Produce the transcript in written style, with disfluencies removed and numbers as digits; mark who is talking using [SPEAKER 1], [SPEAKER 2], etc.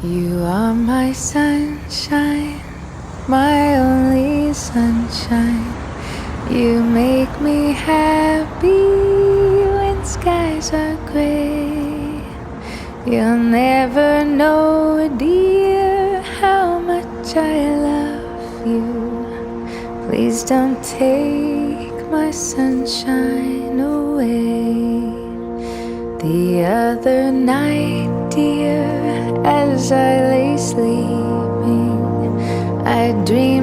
[SPEAKER 1] You are my sunshine, my only sunshine. You make me happy when skies are gray. You'll never know, dear, how much I love you. Please don't take my sunshine away. The other night, dear, as I lay sleeping, I dreamed